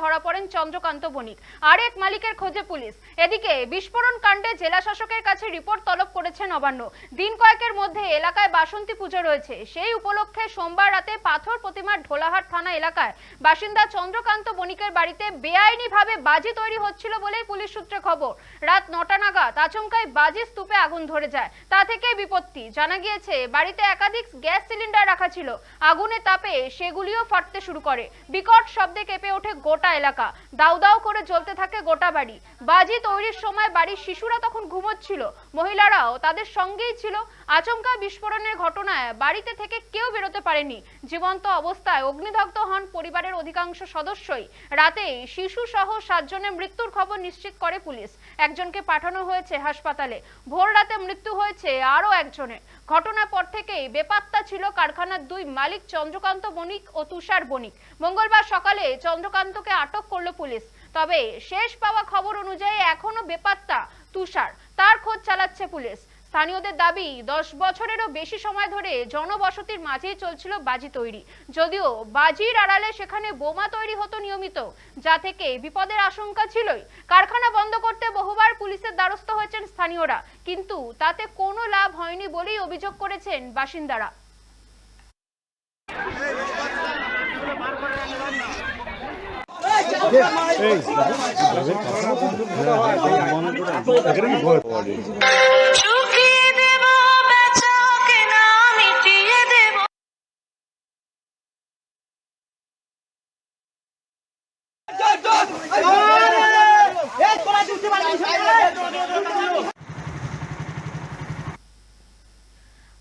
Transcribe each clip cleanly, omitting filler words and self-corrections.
ধরা পড়েন চন্দ্রকান্ত বণিক। আরেক মালিকের খোঁজে পুলিশ। এদিকে বিস্ফোরণ কাণ্ডে জেলা শাসকের কাছে রিপোর্ট তলব করেছে নবান্ন। দিন কয়েকের মধ্যে এলাকায় বাসন্তী পুজো রয়েছে। সেই উপলক্ষে সোমবার রাতে পাথর প্রতিমার ঢোলাহাট থানা এলাকায় বাসিন্দা চন্দ্রকান্ত বণিকের বাড়িতে বেআইনিভাবে বাজি তৈরি হচ্ছিল বলেই পুলিশ সূত্রে খবর। রাত 9টা নাগাদ আচমকাই বাজি স্তূপে আগুন ধরে যায়। তা থেকে বিপত্তি। জানা গিয়েছে বাড়িতে একাধিক গ্যাস সিলিন্ডার রাখা ছিল। আগুনের তাপে সেগুলিও ফাটতে শুরু করে। বিকট শব্দে কেঁপে ওঠে গোটা এলাকা। দাউ দাউ করে জ্বলতে থাকে গোটা বাড়ি। বাজি তৈরির সময় বাড়ির শিশুরা তখন ঘুমোচ্ছিল, মহিলারাও তাদের সঙ্গেই ছিল। আচমকা বিস্ফোরণের ঘটনায় বাড়িতে থেকে কেউ বেরোতে পারেনি। জীবন্ত অবস্থায় অগ্নিদগ্ধ হন পরিবারের অধিকাংশ সদস্যই। রাতে শিশু সহ 7 জনের মৃত্যুর খবর নিশ্চিত করে পুলিশ। একজনকে পাঠানো হয়েছে হাসপাতালে। ভোর রাতে মৃত্যু হয়েছে আরও একজনের। ঘটনার পর থেকেই বেপাত্তা ছিল কারখানার 2 মালিক চন্দ্রকান্ত বণিক ও তুষার বণিক। মঙ্গলবার সকালে চন্দ্রকান্তকে আটক করল পুলিশ। তবে শেষ পাওয়া খবর অনুযায়ী এখনো বেপাত্তা তুষার। তার খোঁজ চালাচ্ছে পুলিশ। স্থানীয়দের দাবি 10 বছরেরও বেশি সময় ধরে জনবসতির মাঝেই চলছিল বাজি তৈরি। যদিও বাজির আড়ালে সেখানে বোমা তৈরি হতো নিয়মিত, যা থেকে বিপদের আশঙ্কা ছিলই। কারখানা বন্ধ করতে বহুবার পুলিশের দ্বারস্থ হয়েছেন স্থানীয়রা, কিন্তু তাতে কোনো লাভ হয়নি বলেই অভিযোগ করেছেন বাসিন্দারা।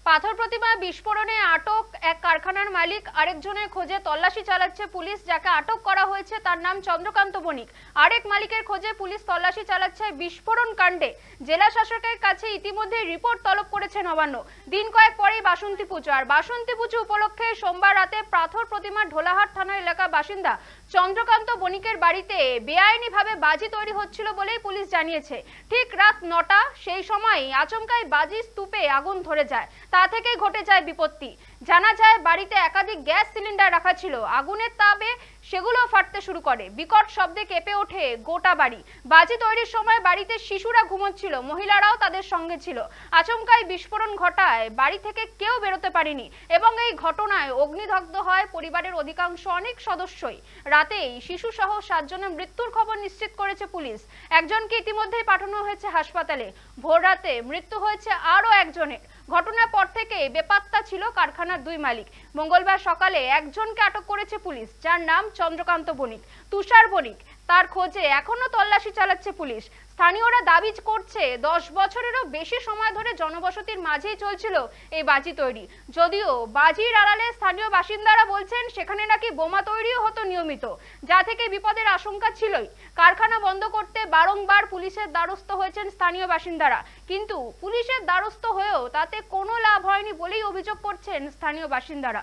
পাথর প্রতিমা বিস্ফোরণে আটক এক কারখানার মালিক। আরেকজনের খোঁজে তল্লাশি চালাচ্ছে পুলিশ। যাকে আটক করা হয়েছে তার নাম চন্দ্রকান্ত বণিক। আরেক মালিকের খোঁজে পুলিশ তল্লাশি চালাচ্ছে বিস্ফোরণ কাণ্ডে। জেলা শাসকের কাছে ইতিমধ্যে রিপোর্ট তলব করেছে নবান্ন। দিন কয়েক পরেই বাসন্তী পুজো। আর বাসন্তী পুজো উপলক্ষে সোমবার রাতে পাথর প্রতিমার ঢোলাহাট থানা এলাকার বাসিন্দা চন্দ্রকান্ত বণিকের বাড়িতে বেআইনিভাবে বাজি তৈরি হচ্ছিল বলেই পুলিশ জানিয়েছে। ঠিক রাত 9টা সেই সময় আচমকাই বাজি স্তূপে আগুন ধরে যায়। তা থেকেই ঘটে যায় বিপত্তি। জানা যায় বাড়িতে একাধিক গ্যাস সিলিন্ডার রাখা ছিল। আগুনের তাপে সেগুলো ফাটতে শুরু করে। বিকট শব্দে কেঁপে ওঠে গোটা বাড়ি। বাজি তৈরির সময় বাড়িতে শিশুরা ঘুমোচ্ছিল, মহিলারাও তাদের সঙ্গে ছিল। আচমকাই বিস্ফোরণ ঘটায় বাড়ি থেকে কেউ বেরোতে পারেনি এবং এই ঘটনায় অগ্নিদগ্ধ হয় পরিবারের অধিকাংশ অনেক সদস্যই। রাতেই শিশু সহ 7 জনের মৃত্যুর খবর নিশ্চিত করেছে পুলিশ। একজনকে ইতিমধ্যেই পাঠানো হয়েছে হাসপাতালে। ভোর রাতে মৃত্যু হয়েছে আরও একজনের। ঘটনার পর থেকে বেপাত্তা ছিল কারখানার 2 মালিক। মঙ্গলবার সকালে একজনকে আটক করেছে পুলিশ, যার নাম চন্দ্রকান্ত বণিক। তুষার বণিক, তার খোঁজে এখনো তল্লাশি চালাচ্ছে পুলিশ। স্থানীয়রা দাবি করছে 10 বছরেরও বেশি সময় ধরে জনবসতির মাঝেই চলছিল এই বাজি তৈরি। যদিও বাজির আড়ালে স্থানীয় বাসিন্দারা বলছেন সেখানে নাকি বোমা তৈরিও হতো নিয়মিত, যা থেকে বিপদের আশঙ্কা ছিলই। কারখানা বন্ধ করতে বারংবার পুলিশের দ্বারস্থ হয়েছেন স্থানীয় বাসিন্দারা, কিন্তু পুলিশের দ্বারস্থ হয়েও তাতে কোনো লাভ হয়নি বলেই অভিযোগ করছেন স্থানীয় বাসিন্দারা।